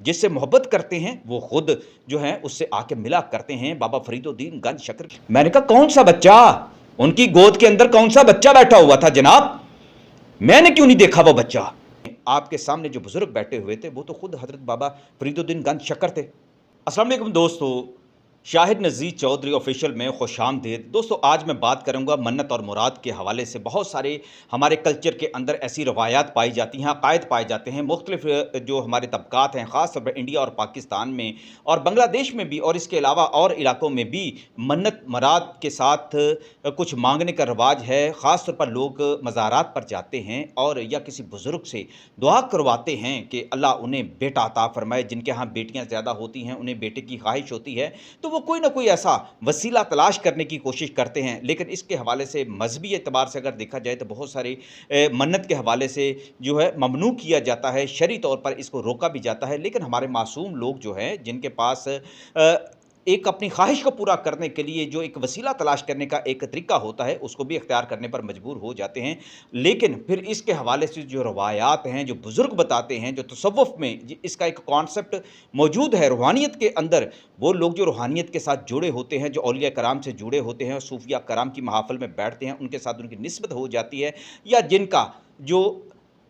जिससे मोहब्बत करते हैं वो खुद जो है उससे आके मिला करते हैं बाबा फरीदुद्दीन गंज शकर। मैंने कहा कौन सा बच्चा, उनकी गोद के अंदर कौन सा बच्चा बैठा हुआ था जनाब, मैंने क्यों नहीं देखा वो बच्चा। आपके सामने जो बुजुर्ग बैठे हुए थे वो तो खुद हजरत बाबा फरीदुद्दीन गंज शकर थे। अस्सलाम वालेकुम दोस्तों, शाहिद नज़ीर चौधरी ऑफिशियल में खुशामदीद। दोस्तों आज मैं बात करूंगा मन्नत और मुराद के हवाले से। बहुत सारे हमारे कल्चर के अंदर ऐसी रवायात पाई जाती हैं, अकायद पाए जाते हैं, मुख्तलिफ जो हमारे तबकात हैं ख़ास तौर पर इंडिया और पाकिस्तान में और बांग्लादेश में भी और इसके अलावा और इलाकों में भी मन्नत मुराद के साथ कुछ मांगने का रवाज है। ख़ास तौर पर लोग मज़ारात पर जाते हैं और या किसी बुज़ुर्ग से दुआ करवाते हैं कि अल्लाह उन्हें बेटा अता फ़रमाए। जिनके यहाँ बेटियाँ ज़्यादा होती हैं उन्हें बेटे की ख्वाहिश होती है तो वो कोई ना कोई ऐसा वसीला तलाश करने की कोशिश करते हैं। लेकिन इसके हवाले से मजहबी एतबार से अगर देखा जाए तो बहुत सारी मन्नत के हवाले से जो है ममनू किया जाता है, शरई तौर पर इसको रोका भी जाता है। लेकिन हमारे मासूम लोग जो हैं जिनके पास एक अपनी ख्वाहिश को पूरा करने के लिए जो एक वसीला तलाश करने का एक तरीका होता है उसको भी इख्तियार करने पर मजबूर हो जाते हैं। लेकिन फिर इसके हवाले से जो रवायात हैं, जो बुज़ुर्ग बताते हैं, जो तसव्वुफ़ में इसका एक कॉन्सेप्ट मौजूद है रूहानियत के अंदर, वो लोग जो रूहानियत के साथ जुड़े होते हैं, जो औलिया कराम से जुड़े होते हैं, सूफिया कराम की महफ़िल में बैठते हैं, उनके साथ उनकी निस्बत हो जाती है या जिनका जो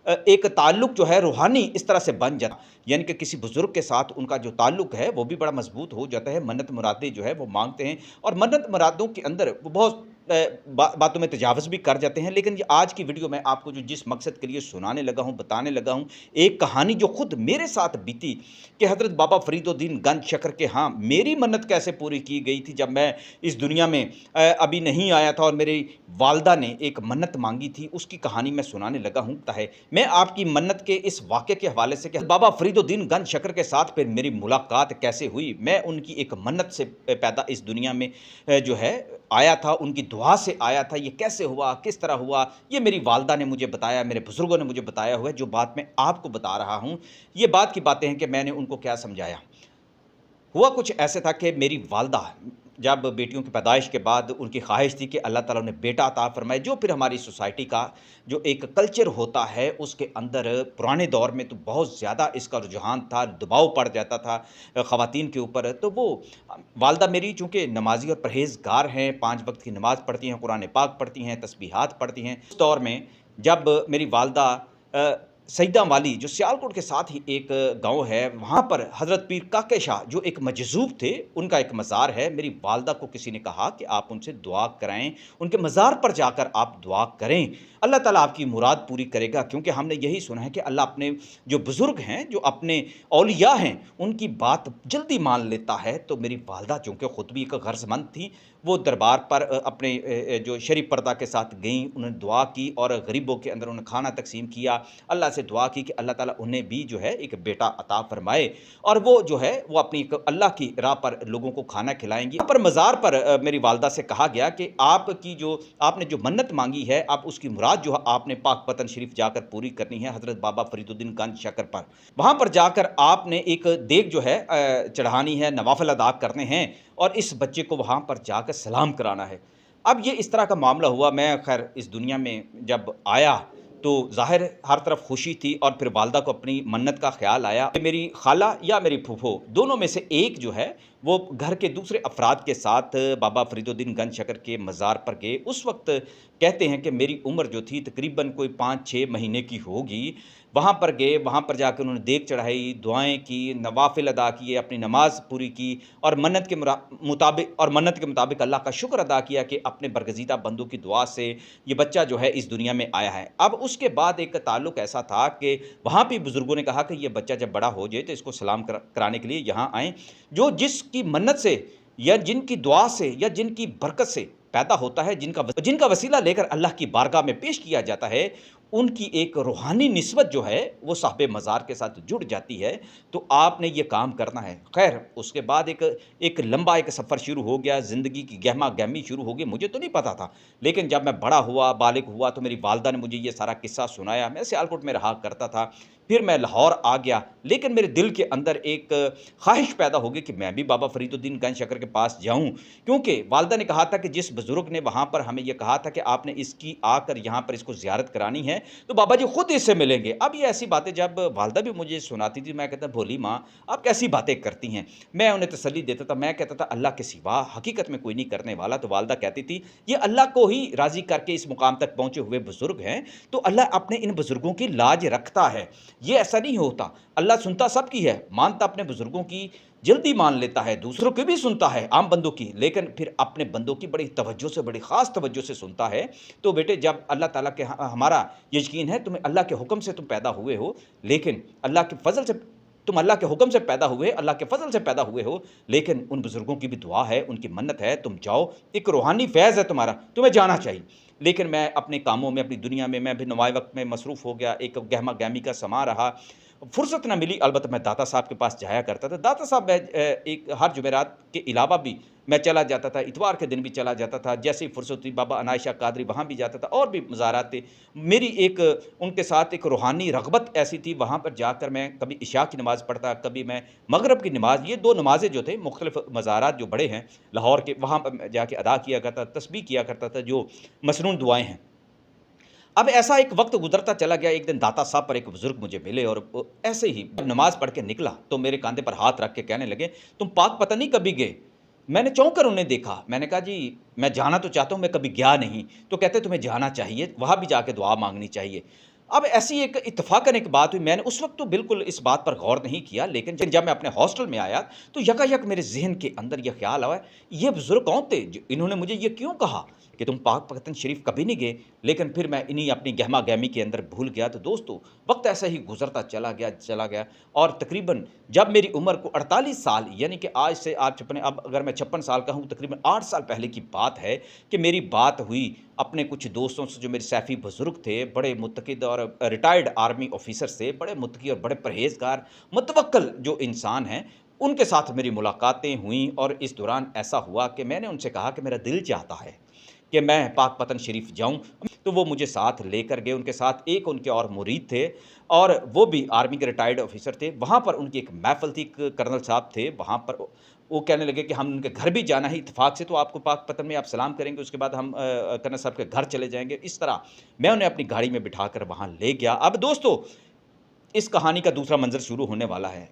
एक ताल्लुक़ जो है रूहानी इस तरह से बन जाता, यानी कि किसी बुज़ुर्ग के साथ उनका जो ताल्लुक़ है वो भी बड़ा मज़बूत हो जाता है। मन्नत मुरादें जो है वो मांगते हैं और मन्नत मुरादों के अंदर वो बहुत बातों में तजावुज़ भी कर जाते हैं। लेकिन ये आज की वीडियो में आपको जो जिस मकसद के लिए सुनाने लगा हूँ, बताने लगा हूँ, एक कहानी जो खुद मेरे साथ बीती कि हज़रत बाबा फरीदुद्दीन गंज शकर के यहाँ मेरी मन्नत कैसे पूरी की गई थी जब मैं इस दुनिया में अभी नहीं आया था और मेरी वालदा ने एक मन्नत मांगी थी, उसकी कहानी मैं सुनाने लगा हूँ। है मैं आपकी मन्नत के इस वाक़े के हवाले से कि बाबा फरीदुद्दीन गंज शकर के साथ फिर मेरी मुलाकात कैसे हुई, मैं उनकी एक मन्नत से पैदा इस दुनिया में जो है आया था, उनकी दुआ से आया था। ये कैसे हुआ, किस तरह हुआ, ये मेरी वालदा ने मुझे बताया, मेरे बुज़ुर्गों ने मुझे बताया हुआ है। जो बात मैं आपको बता रहा हूँ, ये बात की बातें हैं कि मैंने उनको क्या समझाया। हुआ कुछ ऐसे था कि मेरी वालदा जब बेटियों की पैदाइश के बाद उनकी ख्वाहिश थी कि अल्लाह ताला उन्हें बेटा अता फ़रमाए, जो फिर हमारी सोसाइटी का जो एक कल्चर होता है उसके अंदर पुराने दौर में तो बहुत ज़्यादा इसका रुझान था, दबाव पड़ जाता था ख़वातीन के ऊपर। तो वो वालदा मेरी चूँकि नमाज़ी और परहेज़गार हैं, 5 वक़्त की नमाज़ पढ़ती हैं, कुरान पाक पढ़ती हैं, तस्बीहात पढ़ती हैं। उस दौर में जब मेरी वालदा सईदा वाली जो सियालकोट के साथ ही एक गांव है, वहाँ पर हज़रत पीर काके शाह जो एक मजज़ूब थे, उनका एक मज़ार है। मेरी वालदा को किसी ने कहा कि आप उनसे दुआ कराएँ, उनके मज़ार पर जाकर आप दुआ करें, अल्लाह ताला आपकी मुराद पूरी करेगा। क्योंकि हमने यही सुना है कि अल्लाह अपने जो बुज़ुर्ग हैं, जो अपने औलिया हैं, उनकी बात जल्दी मान लेता है। तो मेरी वालदा चूँकि ख़ुद भी एक ग़र्ज़मंद थी, वो दरबार पर अपने जो शरीफ पर्दा के साथ गईं, उन्होंने दुआ की और गरीबों के अंदर उन्होंने खाना तकसीम किया। अल्लाह से दुआ की कि अल्लाह ताला उन्हें भी जो है एक बेटा अता फ़रमाए और वो जो है वो अपनी एक अल्लाह की राह पर लोगों को खाना खिलाएँगी। यहाँ पर मज़ार पर मेरी वालदा से कहा गया कि आपकी जो आपने जो मन्नत मांगी है, आप उसकी मुराद जो है आपने पाक वतन शरीफ जाकर पूरी करनी है, हज़रत बाबा फरीदुद्दीन गंज शकर पर। वहाँ पर जाकर आपने एक देग जो है चढ़ानी है, नवाफ़िल अदा करने हैं और इस बच्चे को वहाँ पर जाकर सलाम कराना है। अब ये इस तरह का मामला हुआ। मैं खैर इस दुनिया में जब आया तो ज़ाहिर हर तरफ खुशी थी और फिर वालदा को अपनी मन्नत का ख़्याल आया कि मेरी खाला या मेरी फूफो दोनों में से एक जो है वो घर के दूसरे अफराद के साथ बाबा फरीदुद्दीन गंज शकर के मज़ार पर गए। उस वक्त कहते हैं कि मेरी उम्र जो थी तकरीबन कोई 5-6 महीने की होगी। वहाँ पर गए, वहाँ पर जाकर उन्होंने देग चढ़ाई, दुआएँ की, नवाफ़िल अदा किए, अपनी नमाज़ पूरी की और मन्नत के मुताबिक अल्लाह का शुक्र अदा किया कि अपने बरगज़ीदा बंदों की दुआ से ये बच्चा जो है इस दुनिया में आया है। अब उसके बाद एक ताल्लुक़ ऐसा था कि वहाँ भी बुज़ुर्गों ने कहा कि ये बच्चा जब बड़ा हो जाए तो इसको सलाम कराने के लिए यहाँ आएँ। जो जिसकी मन्नत से या जिनकी दुआ से या जिनकी बरकत से पैदा होता है, जिनका वसीला लेकर अल्लाह की बारगाह में पेश किया जाता है, उनकी एक रूहानी निस्बत जो है वो साहिबे मज़ार के साथ जुड़ जाती है। तो आपने ये काम करना है। खैर उसके बाद एक लंबा एक सफ़र शुरू हो गया, ज़िंदगी की गहमा-गहमी शुरू हो गई। मुझे तो नहीं पता था, लेकिन जब मैं बड़ा हुआ, बालिग हुआ तो मेरी वालदा ने मुझे ये सारा किस्सा सुनाया। मैं सियालकोट में रहा करता था, फिर मैं लाहौर आ गया, लेकिन मेरे दिल के अंदर एक ख्वाहिश पैदा हो गई कि मैं भी बाबा फरीदुद्दीन गंज शकर के पास जाऊँ। क्योंकि वालदा ने कहा था कि जिस बुज़ुर्ग ने वहाँ पर हमें ये कहा था कि आपने इसकी आकर यहाँ पर इसको ज़ियारत करानी है, हैं तो बाबा जी खुद इससे मिलेंगे। अब ये ऐसी बातें जब वालदा भी मुझे सुनाती थी, मैं कहता भोली माँ आप कैसी बातें करती हैं। मैं उन्हें तसल्ली देता था, मैं कहता था अल्लाह के सिवा हकीकत में कोई नहीं करने वाला। तो वालदा कहती थी ये अल्लाह को ही राज़ी करके इस मुकाम तक पहुँचे हुए बुज़ुर्ग हैं, तो अल्लाह अपने इन बुज़ुर्गों की लाज रखता है। ये ऐसा नहीं होता, अल्लाह सुनता सबकी है, मानता अपने बुज़ुर्गों की जल्दी मान लेता है, दूसरों की भी सुनता है, आम बंदों की, लेकिन फिर अपने बंदों की बड़ी तवज्जो से, बड़ी ख़ास तवज्जो से सुनता है। तो बेटे जब अल्लाह ताला के हमारा यकीन है तुम्हें अल्लाह के हुक्म से तुम पैदा हुए हो, लेकिन अल्लाह के फ़ज़ल से तुम अल्लाह के हुक्म से पैदा हुए, अल्लाह के फ़ज़ल से पैदा हुए हो, लेकिन उन बुज़ुर्गों की भी दुआ है, उनकी मन्नत है, तुम जाओ, एक रूहानी फ़ैज़ है तुम्हारा, तुम्हें जाना चाहिए। लेकिन मैं अपने कामों में, अपनी दुनिया में, मैं भी नवाए वक़्त में मसरूफ़ हो गया, एक गहमा-गहमी का समा रहा, फ़ुर्सत ना मिली। अलबत्ता मैं दाता साहब के पास जाया करता था। दाता साहब मैं एक हर जुमेरात के अलावा भी मैं चला जाता था, इतवार के दिन भी चला जाता था। जैसे ही फ़ुर्सत हुई बाबा अनायत शाह कादरी वहाँ भी जाता था, और भी मज़ारात थे। मेरी एक उनके साथ एक रूहानी रग़बत ऐसी थी, वहाँ पर जाकर मैं कभी इशा की नमाज़ पढ़ता, कभी मैं मगरिब की नमाज़, ये 2 नमाज़ें जो थे मुख़्तलिफ़ मज़ारात जो बड़े हैं लाहौर के, वहाँ पर मैं जाके अदा किया करता, तस्बीह किया करता था, जो मसनून दुआएँ हैं। अब ऐसा एक वक़्त गुज़रता चला गया, एक दिन दाता साहब पर एक बुज़ुर्ग मुझे मिले और वो ऐसे ही जब नमाज़ पढ़ के निकला तो मेरे कंधे पर हाथ रख के कहने लगे, "तुम पाक पता नहीं कभी गए?" मैंने चौंक कर उन्हें देखा। मैंने कहा, "जी, मैं जाना तो चाहता हूँ, मैं कभी गया नहीं।" तो कहते, "तुम्हें जाना चाहिए, वहाँ भी जाके दुआ माँगनी चाहिए।" अब ऐसी एक इत्तेफ़ाक़न एक बात हुई, मैंने उस वक़्त तो बिल्कुल इस बात पर गौर नहीं किया, लेकिन जब मैं अपने हॉस्टल में आया तो यकायक मेरे ज़हन के अंदर ये ख़्याल आया, ये बुज़ुर्ग कौन थे? इन्होंने मुझे ये क्यों कहा कि तुम पाक पतन शरीफ कभी नहीं गए? लेकिन फिर मैं इन्हीं अपनी गहमा-गहमी के अंदर भूल गया। तो दोस्तों, वक़्त ऐसा ही गुज़रता चला गया और तकरीबन जब मेरी उम्र को 48 साल, यानी कि आज से आप छपने, अब अगर मैं 56 साल का हूँ, तकरीबन 8 साल पहले की बात है कि मेरी बात हुई अपने कुछ दोस्तों से जो मेरे सैफ़ी बुज़ुर्ग थे, बड़े मुत्तकिद और रिटायर्ड आर्मी ऑफ़िसर से, बड़े मुत्तकी और बड़े परहेज़गार, मुतवक्किल जो इंसान हैं, उनके साथ मेरी मुलाकातें हुईं। और इस दौरान ऐसा हुआ कि मैंने उनसे कहा कि मेरा दिल चाहता है कि मैं पाक पतन शरीफ जाऊँ, तो वो मुझे साथ लेकर गए। उनके साथ एक उनके और मुरीद थे और वो भी आर्मी के रिटायर्ड ऑफ़िसर थे। वहाँ पर उनकी एक महफ़िल थी, एक कर्नल साहब थे, वहाँ पर वो कहने लगे कि हम उनके घर भी जाना है इत्तेफ़ाक से, तो आपको पाक पतन में आप सलाम करेंगे, उसके बाद हम कर्नल साहब के घर चले जाएँगे। इस तरह मैं उन्हें अपनी गाड़ी में बिठाकर वहाँ ले गया। अब दोस्तों, इस कहानी का दूसरा मंज़र शुरू होने वाला है।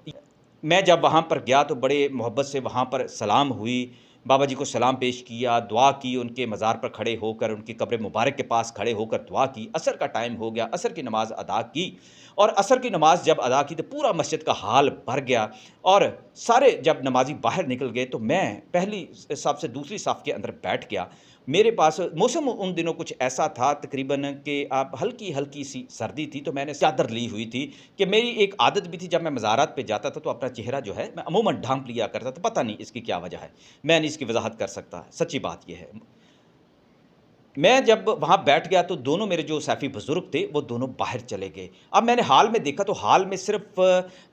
मैं जब वहाँ पर गया तो बड़े मोहब्बत से वहाँ पर सलाम हुई, बाबा जी को सलाम पेश किया, दुआ की, उनके मज़ार पर खड़े होकर, उनकी कब्र मुबारक के पास खड़े होकर दुआ की। असर का टाइम हो गया, असर की नमाज़ अदा की और असर की नमाज़ जब अदा की तो पूरा मस्जिद का हाल भर गया और सारे जब नमाज़ी बाहर निकल गए तो मैं पहली सफ़ से दूसरी सफ़ के अंदर बैठ गया। मेरे पास मौसम उन दिनों कुछ ऐसा था तकरीबन कि आप हल्की-हल्की सी सर्दी थी, तो मैंने चादर ली हुई थी कि मेरी एक आदत भी थी, जब मैं मज़ारात पे जाता था तो अपना चेहरा जो है मैं अमूमन ढाँप लिया करता था। पता नहीं इसकी क्या वजह है, मैं नहीं इसकी वज़ाहत कर सकता, सच्ची बात ये है। मैं जब वहाँ बैठ गया तो दोनों मेरे जो सैफ़ी बुज़ुर्ग थे, वो दोनों बाहर चले गए। अब मैंने हाल में देखा तो हाल में सिर्फ़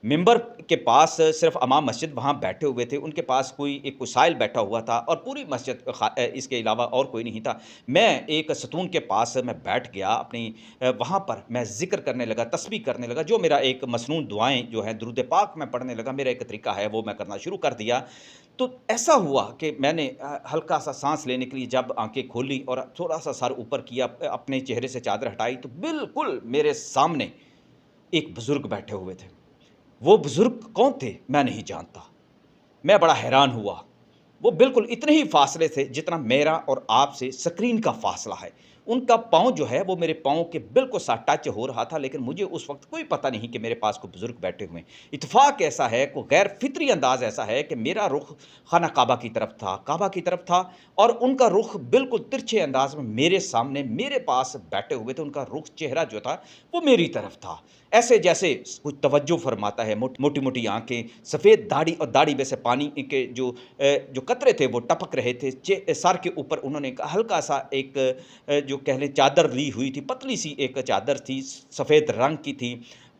मिंबर के पास सिर्फ़ इमाम मस्जिद वहाँ बैठे हुए थे। उनके पास कोई एक कुसाइल बैठा हुआ था और पूरी मस्जिद इसके अलावा और कोई नहीं था। मैं एक सतून के पास मैं बैठ गया अपनी वहाँ पर मैं ज़िक्र करने लगा, तस्बीह करने लगा, जो मेरा एक मसनून दुआएँ जो हैं, दुरूद पाक मैं पढ़ने लगा, मेरा एक तरीका है वो मैं करना शुरू कर दिया। तो ऐसा हुआ कि मैंने हल्का-सा साँस लेने के लिए जब आँखें खोली और थोड़ा-सा सर ऊपर किया, अपने चेहरे से चादर हटाई, तो बिल्कुल मेरे सामने एक बुज़ुर्ग बैठे हुए थे। वो बुज़ुर्ग कौन थे? मैं नहीं जानता। मैं बड़ा हैरान हुआ। वो बिल्कुल इतने ही फ़ासले से जितना मेरा और आपसे स्क्रीन का फ़ासला है। उनका पाँव जो है वो मेरे पाँव के बिल्कुल साथ टच हो रहा था, लेकिन मुझे उस वक़्त कोई पता नहीं कि मेरे पास कोई बुज़ुर्ग बैठे हुए हैं। इत्तेफ़ाक ऐसा है, कोई गैर फ़ितरी अंदाज़ ऐसा है कि मेरा रुख़ खाना काबा की तरफ था, और उनका रुख़ बिल्कुल तिरछे अंदाज़ में मेरे सामने, मेरे पास बैठे हुए थे। उनका रुख़, चेहरा जो था वो मेरी तरफ था। ऐसे जैसे कोई तवज्जो फ़रमाता है, मोटी-मोटी आँखें, सफ़ेद दाढ़ी और दाढ़ी में से पानी के जो कतरे थे वो टपक रहे थे। सर के ऊपर उन्होंने एक हल्का-सा एक जो कह लें चादर ली हुई थी, पतली-सी एक चादर थी, सफ़ेद रंग की थी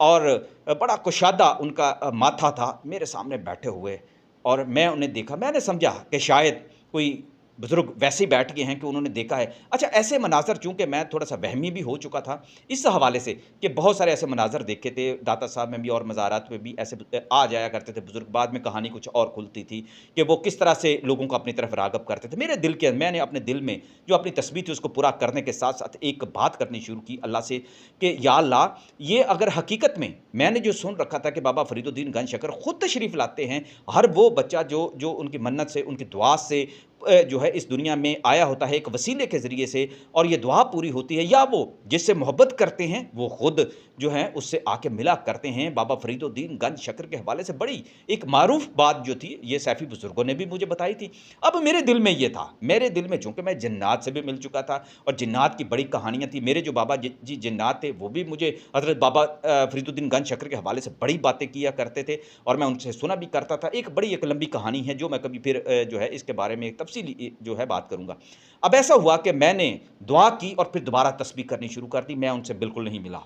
और बड़ा कुशादा उनका माथा था, मेरे सामने बैठे हुए। और मैं उन्हें देखा, मैंने समझा कि शायद कोई बुज़ुर्ग वैसे ही बैठ गए हैं कि उन्होंने देखा है। अच्छा, ऐसे मनाज़र, चूँकि मैं थोड़ा-सा वहमी भी हो चुका था इस हवाले से कि बहुत सारे ऐसे मनाज़र देखे थे, दाता साहब में भी और मज़ारात में भी ऐसे आ जाया करते थे बुज़ुर्ग, बाद में कहानी कुछ और खुलती थी कि वो किस तरह से लोगों को अपनी तरफ राग़िब करते थे। मेरे दिल के मैंने अपने दिल में जो अपनी तस्बीह थी उसको पूरा करने के साथ-साथ एक बात करनी शुरू की अल्लाह से कि या अल्लाह, ये अगर हकीकत में मैंने जो सुन रखा था कि बाबा फ़रीदुद्दीन गंज शकर खुद तशरीफ़ लाते हैं, हर वो बच्चा जो जो उनकी मन्नत से, उनकी दुआ से जो है इस दुनिया में आया होता है एक वसीले के ज़रिए से, और ये दुआ पूरी होती है, या वो जिससे मोहब्बत करते हैं वो खुद जो है उससे आके मिला करते हैं। बाबा फ़रीदुद्दीन गंज शकर के हवाले से बड़ी एक मारूफ बात जो थी, ये सैफ़ी बुज़ुर्गों ने भी मुझे बताई थी। अब मेरे दिल में ये था, मेरे दिल में चूँकि मैं जिन्नात से भी मिल चुका था और जिन्नात की बड़ी कहानियाँ थी। मेरे जो बाबा जी जिन्नात थे वो भी मुझे हज़रत बाबा फ़रीदुद्दीन गंज शकर के हवाले से बड़ी बातें किया करते थे और मैं उनसे सुना भी करता था। एक बड़ी एक लंबी कहानी है जो मैं कभी फिर जो है इसके बारे में एक तफ़सीली जो है बात करूँगा। अब ऐसा हुआ कि मैंने दुआ की और फिर दोबारा तस्बीह करनी शुरू कर दी। मैं उनसे बिल्कुल नहीं मिला,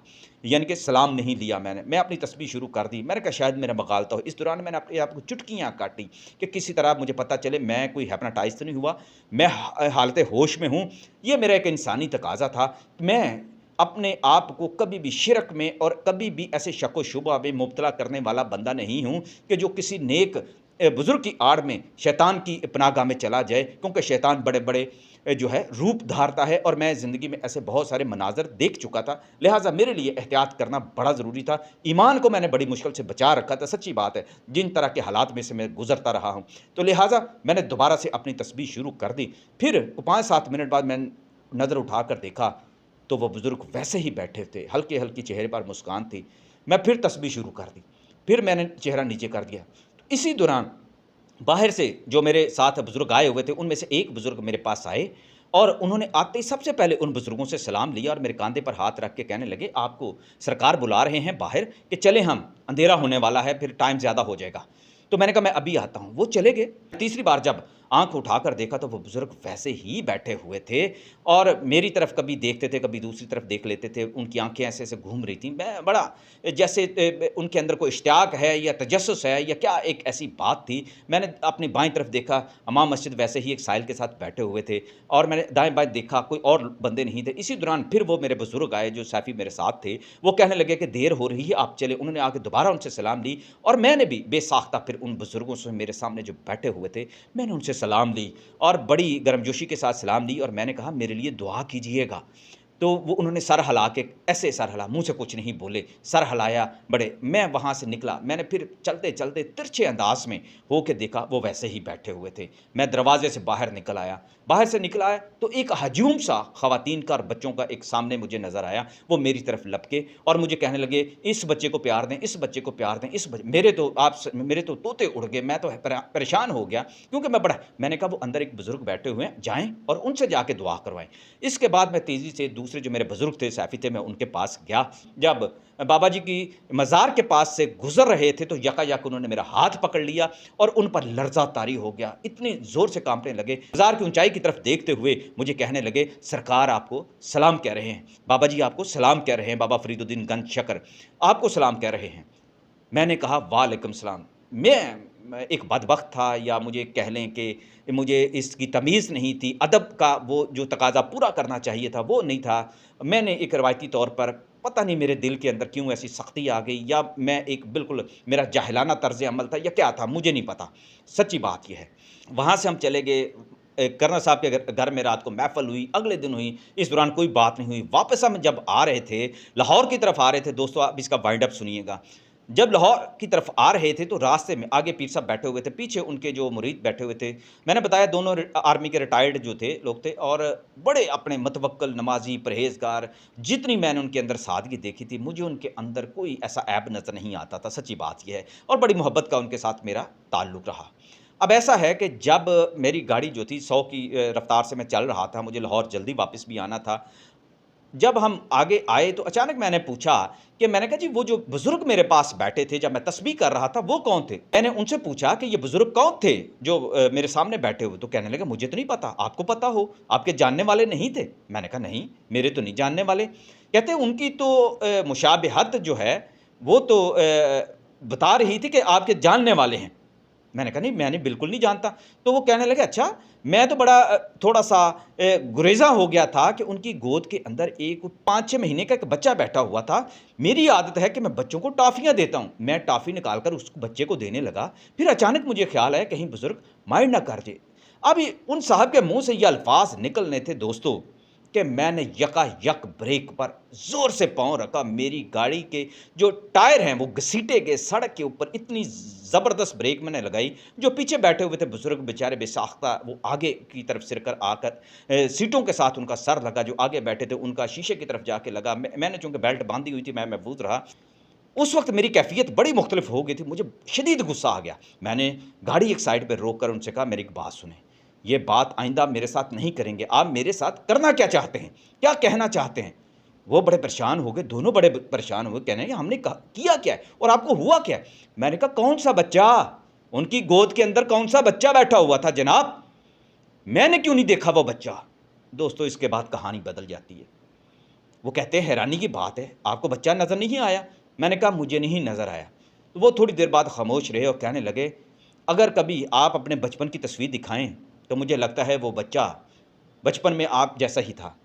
यानी कि सलाम नहीं लिया मैंने। मैं अपनी तस्बीह शुरू कर दी। मैंने कहा शायद मेरा मगालता हो। इस दौरान मैंने अपने आप को चुटकियाँ काटी कि किसी तरह मुझे पता चले मैं कोई हिप्नोटाइज़ तो नहीं हुआ, मैं हालत होश में हूँ। ये मेरा एक इंसानी तकाज़ा था। मैं अपने आप को कभी भी शिरक में और कभी भी ऐसे शक व शुबा में मुब्तला करने वाला बंदा नहीं हूँ कि जो किसी नेक बुज़ुर्ग की आड़ में शैतान की पनाहगाह में चला जाए, क्योंकि शैतान बड़े-बड़े जो है रूप धारता है और मैं ज़िंदगी में ऐसे बहुत सारे मनाज़र देख चुका था। लिहाज़ा मेरे लिए एहतियात करना बड़ा ज़रूरी था। ईमान को मैंने बड़ी मुश्किल से बचा रखा था, सच्ची बात है, जिन तरह के हालात में से मैं गुज़रता रहा हूँ। तो लिहाज़ा मैंने दोबारा से अपनी तस्बीह शुरू कर दी। फिर 5-7 मिनट बाद मैंने नज़र उठाकर देखा तो वो बुज़ुर्ग वैसे ही बैठे थे, हल्की-हल्की चेहरे पर मुस्कान थी। मैं फिर तस्बीह शुरू कर दी, फिर मैंने चेहरा नीचे कर दिया। तो इसी दौरान बाहर से जो मेरे साथ बुज़ुर्ग आए हुए थे, उनमें से एक बुज़ुर्ग मेरे पास आए और उन्होंने आते ही सबसे पहले उन बुज़ुर्गों से सलाम लिया और मेरे कंधे पर हाथ रख के कहने लगे, "आपको सरकार बुला रहे हैं बाहर कि चलें हम, अंधेरा होने वाला है, फिर टाइम ज़्यादा हो जाएगा।" तो मैंने कहा, "मैं अभी आता हूँ।" वो चले गए। तीसरी बार जब आँख उठाकर देखा तो वो बुज़ुर्ग वैसे ही बैठे हुए थे और मेरी तरफ कभी देखते थे, कभी दूसरी तरफ देख लेते थे। उनकी आँखें ऐसे-ऐसे घूम रही थीं। मैं बड़ा जैसे उनके अंदर कोई इश्तियाक है या तजस्सुस है या क्या एक ऐसी बात थी। मैंने अपनी बाईं तरफ देखा, इमाम मस्जिद वैसे ही एक साइल के साथ बैठे हुए थे और मैंने दाएँ-बाएँ देखा, कोई और बंदे नहीं थे। इसी दौरान फिर वो मेरे बुज़ुर्ग आए जो सैफ़ी मेरे साथ थे। वो कहने लगे कि देर हो रही है, आप चलें। उन्होंने आके दोबारा उनसे सलाम ली और मैंने भी बेसाख्ता फिर उन बुज़ुर्गों से मेरे सामने जो बैठे हुए थे, मैंने उनसे सलाम ली और बड़ी गर्मजोशी के साथ सलाम ली और मैंने कहा, "मेरे लिए दुआ कीजिएगा।" तो वो उन्होंने सर हिला के ऐसे सर हिला, मुँह से कुछ नहीं बोले, सर हिलाया बड़े। मैं वहाँ से निकला, मैंने फिर चलते-चलते तिरछे अंदाज़ में होके देखा, वो वैसे ही बैठे हुए थे। मैं दरवाज़े से बाहर निकल आया, बाहर से निकल आया तो एक हजूम सा ख़वातीन का और बच्चों का एक सामने मुझे नज़र आया। वो मेरी तरफ लपके और मुझे कहने लगे, "इस बच्चे को प्यार दें, इस बच्चे को प्यार दें, इस ब" मेरे तो तोते उड़ गए, मैं तो परेशान हो गया क्योंकि मैं बड़ा मैंने कहा, "वो अंदर एक बुज़ुर्ग बैठे हुए हैं, जाएँ और उनसे जाके दुआ करवाएँ।" इसके बाद मैं तेज़ी से दूसरे जो मेरे बुज़ुर्ग थे, सैफ़ी थे, मैं उनके पास गया। जब बाबा जी की मज़ार के पास से गुज़र रहे थे तो यकायक उन्होंने मेरा हाथ पकड़ लिया और उन पर लर्ज़ा तारी हो गया। इतनी ज़ोर से काँपने लगे, मज़ार की ऊँचाई की तरफ देखते हुए मुझे कहने लगे, "सरकार आपको सलाम कह रहे हैं, बाबा जी आपको सलाम कह रहे हैं, बाबा फ़रीदुद्दीन गंज शकर आपको सलाम कह रहे हैं।" मैंने कहा, "वालेकुम सलाम।" मैं एक बदबख्त था या मुझे कह लें कि मुझे इसकी तमीज़ नहीं थी, अदब का वो जो तकाज़ा पूरा करना चाहिए था, वो नहीं था। मैंने एक रवायती तौर पर पता नहीं मेरे दिल के अंदर क्यों ऐसी सख्ती आ गई या मैं एक बिल्कुल मेरा जाहिलाना तर्ज़ अमल था या क्या था, मुझे नहीं पता। सच्ची बात ये है। वहाँ से हम चले गए कर्नल साहब के घर में रात को महफ़िल हुई, अगले दिन हुई, इस दौरान कोई बात नहीं हुई। वापस हम जब आ रहे थे, लाहौर की तरफ आ रहे थे, दोस्तों आप इसका वाइंड अप सुनिएगा। जब लाहौर की तरफ आ रहे थे तो रास्ते में आगे पीर साहब बैठे हुए थे, पीछे उनके जो मुरीद बैठे हुए थे। मैंने बताया दोनों आर्मी के रिटायर्ड जो थे लोग थे और बड़े अपने मुतवक्किल, नमाज़ी, परहेज़गार। जितनी मैंने उनके अंदर सादगी देखी थी, मुझे उनके अंदर कोई ऐसा ऐब नज़र नहीं आता था, सच्ची बात ये है। और बड़ी मोहब्बत का उनके साथ मेरा ताल्लुक़ रहा। अब ऐसा है कि जब मेरी गाड़ी जो थी 100 की रफ़्तार से मैं चल रहा था, मुझे लाहौर जल्दी वापस भी आना था। जब हम आगे आए तो अचानक मैंने पूछा कि मैंने कहा, "जी वो जो बुज़ुर्ग मेरे पास बैठे थे जब मैं तस्बीह कर रहा था वो कौन थे?" मैंने उनसे पूछा कि ये बुज़ुर्ग कौन थे जो मेरे सामने बैठे हुए? तो कहने लगे, "मुझे तो नहीं पता, आपको पता हो, आपके जानने वाले नहीं थे?" मैंने कहा, "नहीं, मेरे तो नहीं जानने वाले।" कहते उनकी तो मुशाबहत जो है वो तो बता रही थी कि आपके जानने वाले हैं। मैंने कहा नहीं, मैंने बिल्कुल नहीं जानता। तो वो कहने लगे अच्छा, मैं तो बड़ा थोड़ा-सा गुरेज़ा हो गया था कि उनकी गोद के अंदर एक 5-6 महीने का एक बच्चा बैठा हुआ था। मेरी आदत है कि मैं बच्चों को टॉफ़ियाँ देता हूँ। मैं टॉफ़ी निकाल कर उस बच्चे को देने लगा, फिर अचानक मुझे ख़्याल आया कहीं बुज़ुर्ग माइंड ना कर दे। अब ये उन साहब के मुँह से ये अल्फ़ाज़ निकलने थे दोस्तों, कि मैंने यकायक ब्रेक पर ज़ोर से पाँव रखा। मेरी गाड़ी के जो टायर हैं वो घसीटे गए सड़क के ऊपर। इतनी ज़बरदस्त ब्रेक मैंने लगाई, जो पीछे बैठे हुए थे बुज़ुर्ग बेचारे बेसाख्ता, वो आगे की तरफ सिरकर आकर सीटों के साथ उनका सर लगा, जो आगे बैठे थे उनका शीशे की तरफ जाके लगा। मैंने चूँकि बेल्ट बाँधी हुई थी, मैं महफूज़ रहा। उस वक़्त मेरी कैफ़ियत बड़ी मुख़्तलिफ़ हो गई थी, मुझे शदीद गुस्सा आ गया। मैंने गाड़ी एक साइड पे रोक कर उनसे कहा, मेरी एक बात सुनें, ये बात आइंदा मेरे साथ नहीं करेंगे। आप मेरे साथ करना क्या चाहते हैं? क्या कहना चाहते हैं? वो बड़े परेशान हो गए, दोनों बड़े परेशान हो गए, कहने लगे हमने कहा किया क्या है और आपको हुआ क्या है? मैंने कहा कौन-सा बच्चा? उनकी गोद के अंदर कौन-सा बच्चा बैठा हुआ था जनाब? मैंने क्यों नहीं देखा वो बच्चा? दोस्तों इसके बाद कहानी बदल जाती है। वो कहते हैं हैरानी की बात है, आपको बच्चा नज़र नहीं आया? मैंने कहा मुझे नहीं नज़र आया। तो वो थोड़ी देर बाद खामोश रहे और कहने लगे, अगर कभी आप अपने बचपन की तस्वीर दिखाएँ, तो मुझे लगता है वो बच्चा बचपन में आप जैसा ही था।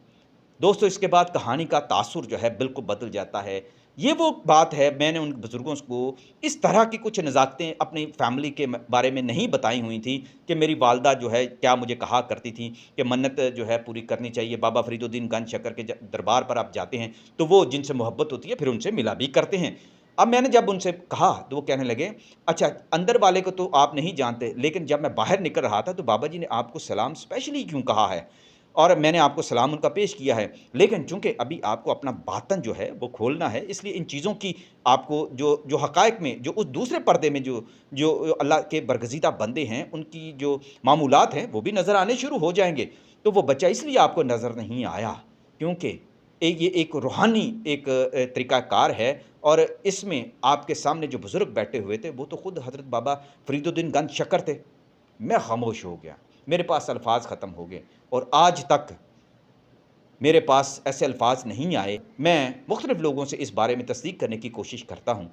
दोस्तों इसके बाद कहानी का तासुर जो है बिल्कुल बदल जाता है। ये वो बात है, मैंने उन बुज़ुर्गों को इस तरह की कुछ नज़ाकतें अपनी फ़ैमिली के बारे में नहीं बताई हुई थी कि मेरी वालदा जो है क्या मुझे कहा करती थी कि मन्नत जो है पूरी करनी चाहिए। बाबा फ़रीदुद्दीन गंज शकर के दरबार पर आप जाते हैं तो वो जिनसे मोहब्बत होती है फिर उनसे मिला भी करते हैं। अब मैंने जब उनसे कहा तो वो कहने लगे, अच्छा अंदर वाले को तो आप नहीं जानते, लेकिन जब मैं बाहर निकल रहा था तो बाबा जी ने आपको सलाम स्पेशली क्यों कहा है? और मैंने आपको सलाम उनका पेश किया है। लेकिन चूँकि अभी आपको अपना बातन जो है वो खोलना है, इसलिए इन चीज़ों की आपको जो जो हक़ाइक़ में जो उस दूसरे पर्दे में जो जो अल्लाह के बरगज़ीदा बंदे हैं, उनकी जो मामूलात हैं, वो भी नज़र आने शुरू हो जाएँगे। तो वो बच्चा इसलिए आपको नज़र नहीं आया, क्योंकि ये एक रूहानी एक तरीक़ाकार है और इसमें आपके सामने जो बुज़ुर्ग बैठे हुए थे, वो तो खुद हज़रत बाबा फ़रीदुद्दीन गंज शकर थे। मैं ख़ामोश हो गया, मेरे पास अल्फ़ाज़ ख़त्म हो गए और आज तक मेरे पास ऐसे अल्फ़ाज़ नहीं आए। मैं मुख़्तलिफ़ लोगों से इस बारे में तस्दीक करने की कोशिश करता हूँ,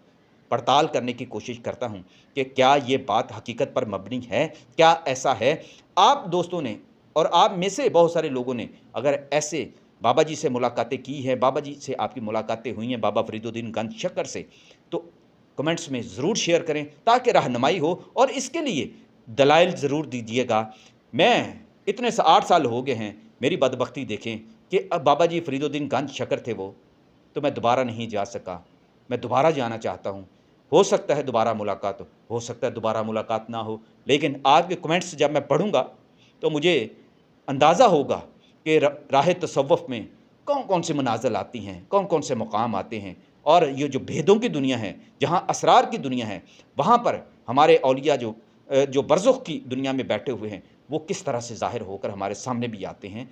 पड़ताल करने की कोशिश करता हूँ कि क्या ये बात हकीकत पर मबनी है? क्या ऐसा है? आप दोस्तों ने और आप में से बहुत सारे लोगों ने अगर ऐसे बाबा जी से मुलाकातें की हैं, बाबा जी से आपकी मुलाकातें हुई हैं, बाबा फ़रीदुद्दीन गंज शकर से, तो कमेंट्स में ज़रूर शेयर करें ताकि रहनुमाई हो और इसके लिए दलाइल ज़रूर दीजिएगा। मैं इतने 8 साल हो गए हैं, मेरी बदबख्ती देखें कि अब बाबा जी फ़रीदुद्दीन गंज शकर थे वो, तो मैं दोबारा नहीं जा सका। मैं दोबारा जाना चाहता हूँ। हो सकता है दोबारा मुलाकात हो सकता है दोबारा मुलाकात ना हो, लेकिन आपके कमेंट्स जब मैं पढ़ूँगा, तो मुझे अंदाज़ा होगा कि राह तसव्वुफ़ में कौन-कौन से मनाज़िल आती हैं, कौन-कौन से मुक़ाम आते हैं और ये जो भेदों की दुनिया है, जहाँ असरार की दुनिया है, वहाँ पर हमारे औलिया जो बरज़ुख़ की दुनिया में बैठे हुए हैं, वो किस तरह से ज़ाहिर होकर हमारे सामने भी आते हैं।